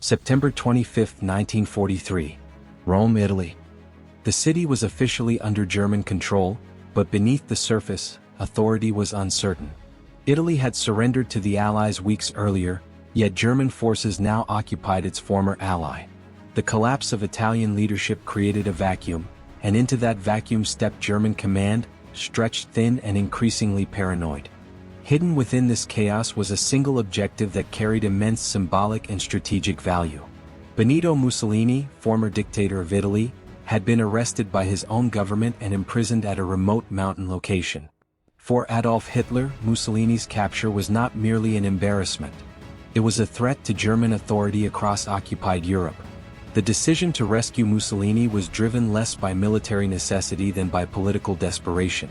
September 25, 1943. Rome, Italy. The city was officially under German control, but beneath the surface, authority was uncertain. Italy had surrendered to the Allies weeks earlier, yet German forces now occupied its former ally. The collapse of Italian leadership created a vacuum, and into that vacuum stepped German command, stretched thin and increasingly paranoid. Hidden within this chaos was a single objective that carried immense symbolic and strategic value. Benito Mussolini, former dictator of Italy, had been arrested by his own government and imprisoned at a remote mountain location. For Adolf Hitler, Mussolini's capture was not merely an embarrassment. It was a threat to German authority across occupied Europe. The decision to rescue Mussolini was driven less by military necessity than by political desperation.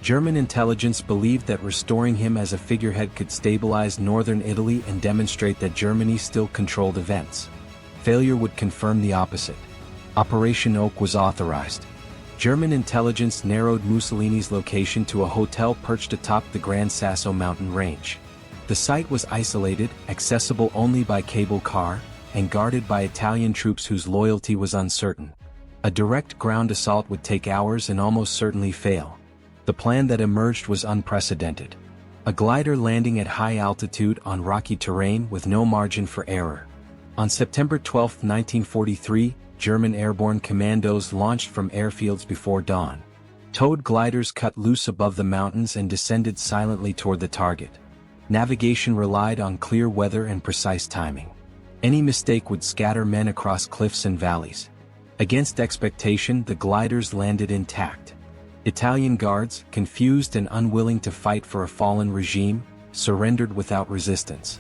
German intelligence believed that restoring him as a figurehead could stabilize northern Italy and demonstrate that Germany still controlled events. Failure would confirm the opposite. Operation Oak was authorized. German intelligence narrowed Mussolini's location to a hotel perched atop the Gran Sasso mountain range. The site was isolated, accessible only by cable car, and guarded by Italian troops whose loyalty was uncertain. A direct ground assault would take hours and almost certainly fail. The plan that emerged was unprecedented. A glider landing at high altitude on rocky terrain with no margin for error. On September 12, 1943, German airborne commandos launched from airfields before dawn. Towed gliders cut loose above the mountains and descended silently toward the target. Navigation relied on clear weather and precise timing. Any mistake would scatter men across cliffs and valleys. Against expectation, the gliders landed intact. Italian guards, confused and unwilling to fight for a fallen regime, surrendered without resistance.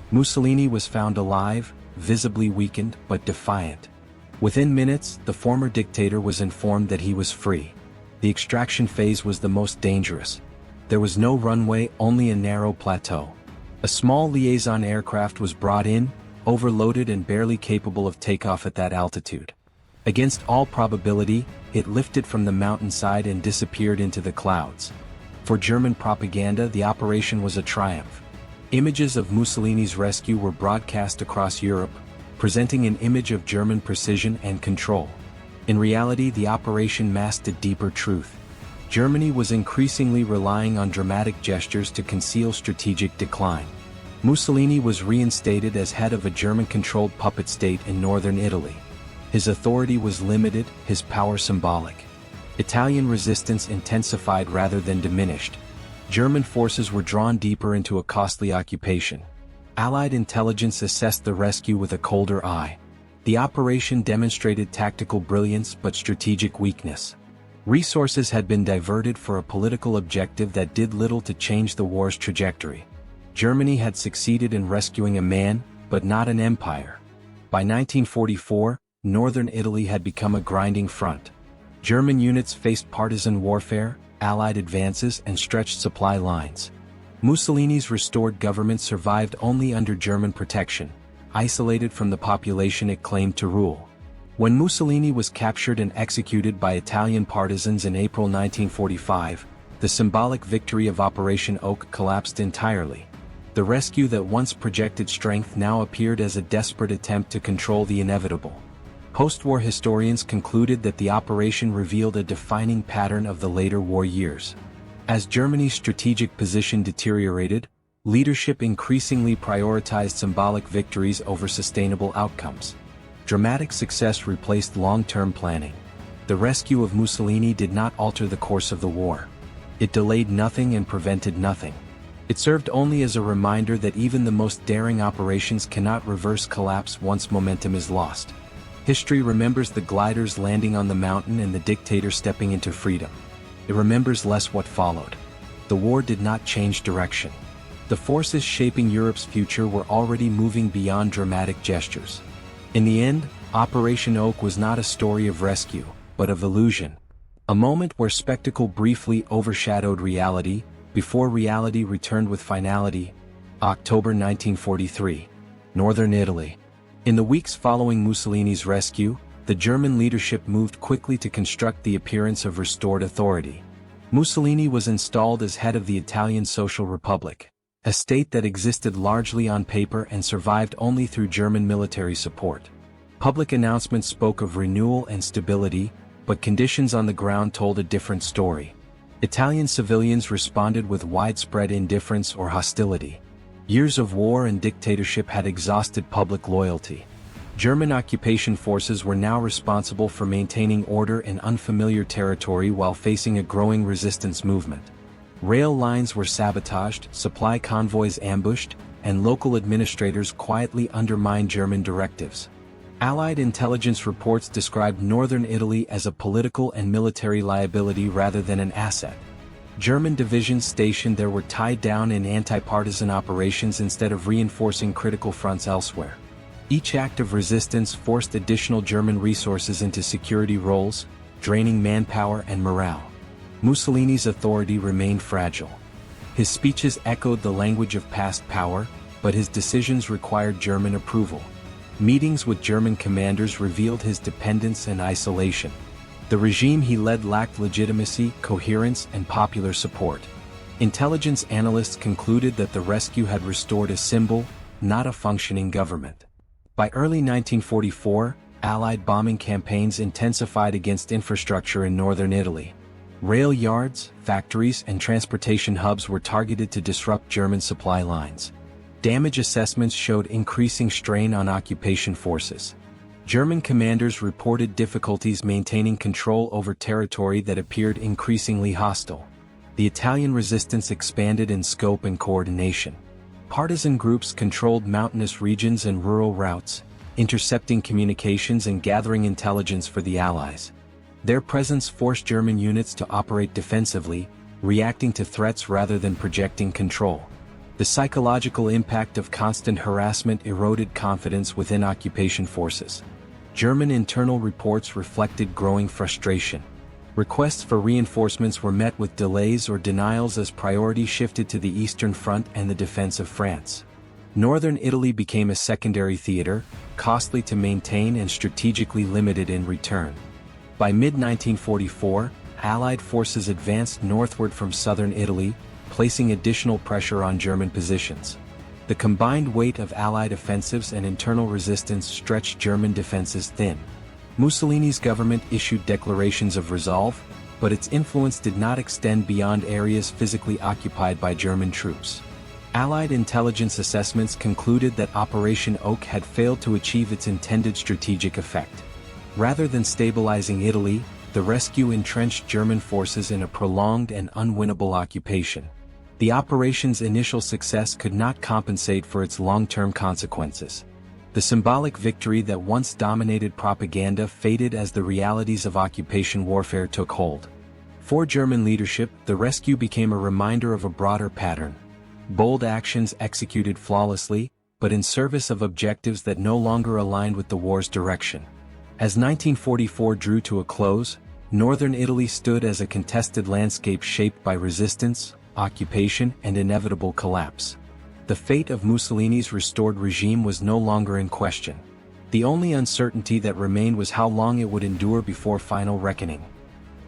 Mussolini was found alive, visibly weakened but defiant. Within minutes, the former dictator was informed that he was free. The extraction phase was the most dangerous. There was no runway, only a narrow plateau. A small liaison aircraft was brought in, overloaded and barely capable of takeoff at that altitude. Against all probability, it lifted from the mountainside and disappeared into the clouds. For German propaganda, the operation was a triumph. Images of Mussolini's rescue were broadcast across Europe, presenting an image of German precision and control. In reality, the operation masked a deeper truth. Germany was increasingly relying on dramatic gestures to conceal strategic decline. Mussolini was reinstated as head of a German-controlled puppet state in northern Italy. His authority was limited, his power symbolic. Italian resistance intensified rather than diminished. German forces were drawn deeper into a costly occupation. Allied intelligence assessed the rescue with a colder eye. The operation demonstrated tactical brilliance but strategic weakness. Resources had been diverted for a political objective that did little to change the war's trajectory. Germany had succeeded in rescuing a man, but not an empire. By 1944, northern Italy had become a grinding front. German units faced partisan warfare, Allied advances and stretched supply lines. Mussolini's restored government survived only under German protection, isolated from the population it claimed to rule. When Mussolini was captured and executed by Italian partisans in April 1945, the symbolic victory of Operation Oak collapsed entirely. The rescue that once projected strength now appeared as a desperate attempt to control the inevitable. Post-war historians concluded that the operation revealed a defining pattern of the later war years. As Germany's strategic position deteriorated, leadership increasingly prioritized symbolic victories over sustainable outcomes. Dramatic success replaced long-term planning. The rescue of Mussolini did not alter the course of the war. It delayed nothing and prevented nothing. It served only as a reminder that even the most daring operations cannot reverse collapse once momentum is lost. History remembers the gliders landing on the mountain and the dictator stepping into freedom. It remembers less what followed. The war did not change direction. The forces shaping Europe's future were already moving beyond dramatic gestures. In the end, Operation Oak was not a story of rescue, but of illusion. A moment where spectacle briefly overshadowed reality, before reality returned with finality. October 1943. Northern Italy. In the weeks following Mussolini's rescue, the German leadership moved quickly to construct the appearance of restored authority. Mussolini was installed as head of the Italian Social Republic. a state that existed largely on paper and survived only through German military support. Public announcements spoke of renewal and stability, but conditions on the ground told a different story. Italian civilians responded with widespread indifference or hostility. Years of war and dictatorship had exhausted public loyalty. German occupation forces were now responsible for maintaining order in unfamiliar territory while facing a growing resistance movement. Rail lines were sabotaged, supply convoys ambushed, and local administrators quietly undermined German directives. Allied intelligence reports described northern Italy as a political and military liability rather than an asset. German divisions stationed there were tied down in anti-partisan operations instead of reinforcing critical fronts elsewhere. Each act of resistance forced additional German resources into security roles, draining manpower and morale. Mussolini's authority remained fragile. His speeches echoed the language of past power, but his decisions required German approval. Meetings with German commanders revealed his dependence and isolation. The regime he led lacked legitimacy, coherence, and popular support. Intelligence analysts concluded that the rescue had restored a symbol, not a functioning government. By early 1944, Allied bombing campaigns intensified against infrastructure in northern Italy. Rail yards, factories, and transportation hubs were targeted to disrupt German supply lines. Damage assessments showed increasing strain on occupation forces. German commanders reported difficulties maintaining control over territory that appeared increasingly hostile. The Italian resistance expanded in scope and coordination. Partisan groups controlled mountainous regions and rural routes, intercepting communications and gathering intelligence for the Allies. Their presence forced German units to operate defensively, reacting to threats rather than projecting control. The psychological impact of constant harassment eroded confidence within occupation forces. German internal reports reflected growing frustration. Requests for reinforcements were met with delays or denials as priority shifted to the Eastern Front and the defense of France. Northern Italy became a secondary theater, costly to maintain and strategically limited in return. By mid-1944, Allied forces advanced northward from southern Italy, placing additional pressure on German positions. The combined weight of Allied offensives and internal resistance stretched German defenses thin. Mussolini's government issued declarations of resolve, but its influence did not extend beyond areas physically occupied by German troops. Allied intelligence assessments concluded that Operation Oak had failed to achieve its intended strategic effect. Rather than stabilizing Italy, the rescue entrenched German forces in a prolonged and unwinnable occupation. The operation's initial success could not compensate for its long-term consequences. The symbolic victory that once dominated propaganda faded as the realities of occupation warfare took hold. For German leadership, the rescue became a reminder of a broader pattern. Bold actions executed flawlessly, but in service of objectives that no longer aligned with the war's direction. As 1944 drew to a close, northern Italy stood as a contested landscape shaped by resistance, occupation, and inevitable collapse. The fate of Mussolini's restored regime was no longer in question. The only uncertainty that remained was how long it would endure before final reckoning.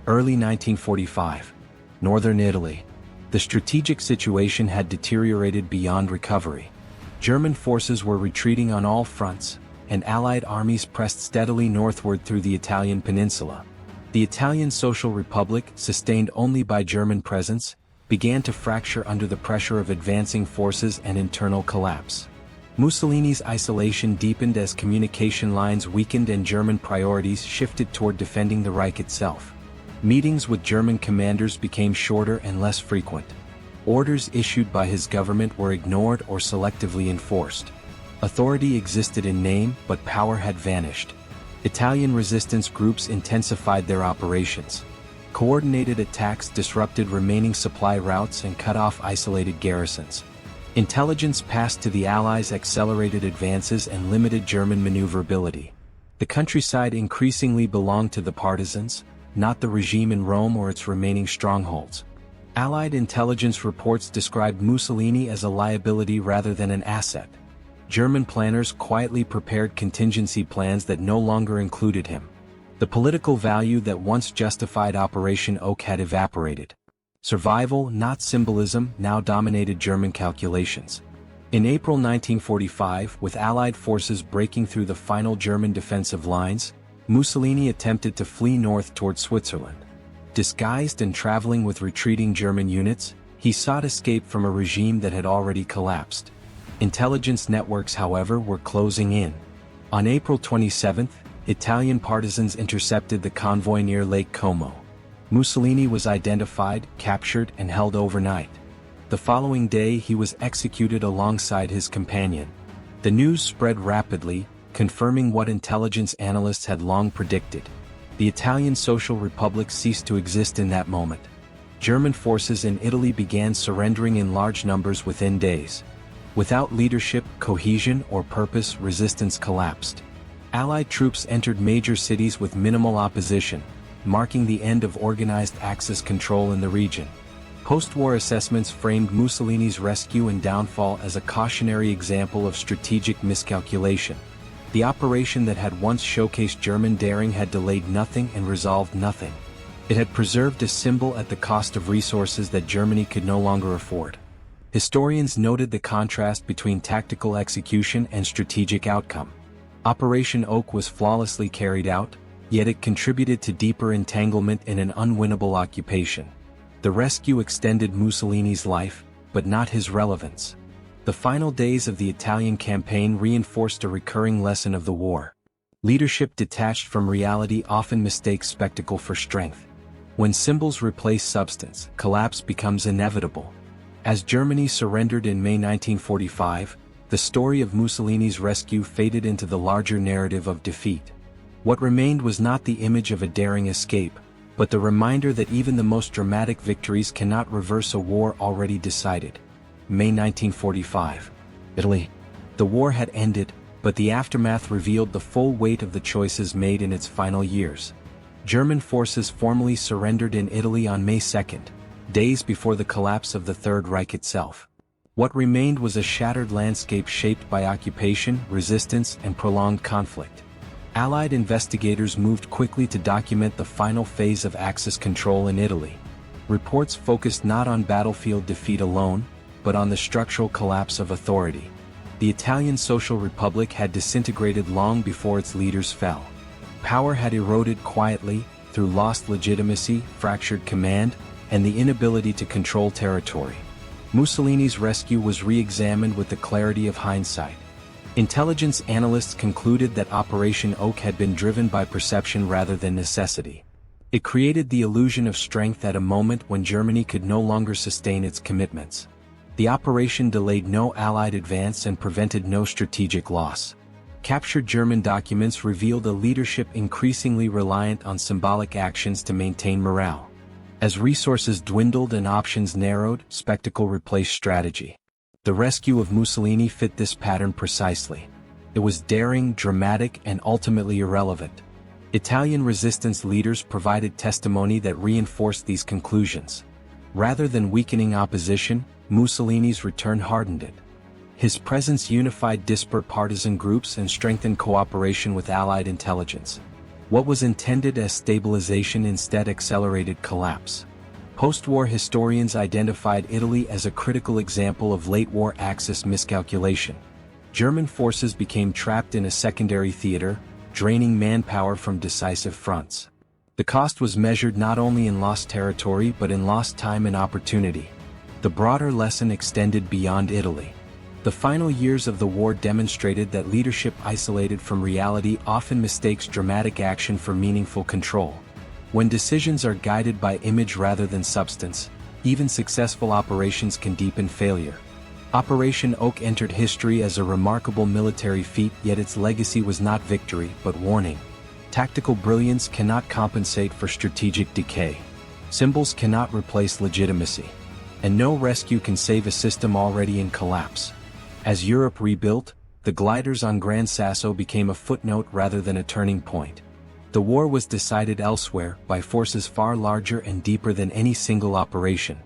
Early 1945. Northern Italy. The strategic situation had deteriorated beyond recovery. German forces were retreating on all fronts, and Allied armies pressed steadily northward through the Italian peninsula. The Italian Social Republic, sustained only by German presence, began to fracture under the pressure of advancing forces and internal collapse. Mussolini's isolation deepened as communication lines weakened and German priorities shifted toward defending the Reich itself. Meetings with German commanders became shorter and less frequent. Orders issued by his government were ignored or selectively enforced. Authority existed in name, but power had vanished. Italian resistance groups intensified their operations. Coordinated attacks disrupted remaining supply routes and cut off isolated garrisons. Intelligence passed to the Allies accelerated advances and limited German maneuverability. The countryside increasingly belonged to the partisans, not the regime in Rome or its remaining strongholds. Allied intelligence reports described Mussolini as a liability rather than an asset. German planners quietly prepared contingency plans that no longer included him. The political value that once justified Operation Oak had evaporated. Survival, not symbolism, now dominated German calculations. In April 1945, with Allied forces breaking through the final German defensive lines, Mussolini attempted to flee north toward Switzerland. Disguised and traveling with retreating German units, he sought escape from a regime that had already collapsed. Intelligence networks, however, were closing in. On April 27, Italian partisans intercepted the convoy near Lake Como. Mussolini was identified, captured, and held overnight. The following day he was executed alongside his companion. The news spread rapidly, confirming what intelligence analysts had long predicted. The Italian Social Republic ceased to exist in that moment. German forces in Italy began surrendering in large numbers within days. Without leadership, cohesion, or purpose, resistance collapsed. Allied troops entered major cities with minimal opposition, marking the end of organized Axis control in the region. Post-war assessments framed Mussolini's rescue and downfall as a cautionary example of strategic miscalculation. The operation that had once showcased German daring had delayed nothing and resolved nothing. It had preserved a symbol at the cost of resources that Germany could no longer afford. Historians noted the contrast between tactical execution and strategic outcome. Operation Oak was flawlessly carried out, yet it contributed to deeper entanglement in an unwinnable occupation. The rescue extended Mussolini's life, but not his relevance. The final days of the Italian campaign reinforced a recurring lesson of the war. Leadership detached from reality often mistakes spectacle for strength. When symbols replace substance, collapse becomes inevitable. As Germany surrendered in May 1945, the story of Mussolini's rescue faded into the larger narrative of defeat. What remained was not the image of a daring escape, but the reminder that even the most dramatic victories cannot reverse a war already decided. May 1945. Italy. The war had ended, but the aftermath revealed the full weight of the choices made in its final years. German forces formally surrendered in Italy on May 2, days before the collapse of the Third Reich itself. What remained was a shattered landscape shaped by occupation, resistance, and prolonged conflict. Allied investigators moved quickly to document the final phase of Axis control in Italy. Reports focused not on battlefield defeat alone, but on the structural collapse of authority. The Italian Social Republic had disintegrated long before its leaders fell. Power had eroded quietly, through lost legitimacy, fractured command, and the inability to control territory. Mussolini's rescue was re-examined with the clarity of hindsight. Intelligence analysts concluded that Operation Oak had been driven by perception rather than necessity. It created the illusion of strength at a moment when Germany could no longer sustain its commitments. The operation delayed no Allied advance and prevented no strategic loss. Captured German documents revealed a leadership increasingly reliant on symbolic actions to maintain morale. As resources dwindled and options narrowed, spectacle replaced strategy. The rescue of Mussolini fit this pattern precisely. It was daring, dramatic, and ultimately irrelevant. Italian resistance leaders provided testimony that reinforced these conclusions. Rather than weakening opposition, Mussolini's return hardened it. His presence unified disparate partisan groups and strengthened cooperation with Allied intelligence. What was intended as stabilization instead accelerated collapse. Post-war historians identified Italy as a critical example of late-war Axis miscalculation. German forces became trapped in a secondary theater, draining manpower from decisive fronts. The cost was measured not only in lost territory but in lost time and opportunity. The broader lesson extended beyond Italy. The final years of the war demonstrated that leadership isolated from reality often mistakes dramatic action for meaningful control. When decisions are guided by image rather than substance, even successful operations can deepen failure. Operation Oak entered history as a remarkable military feat, yet its legacy was not victory but warning. Tactical brilliance cannot compensate for strategic decay. Symbols cannot replace legitimacy. And no rescue can save a system already in collapse. As Europe rebuilt, the gliders on Gran Sasso became a footnote rather than a turning point. The war was decided elsewhere by forces far larger and deeper than any single operation.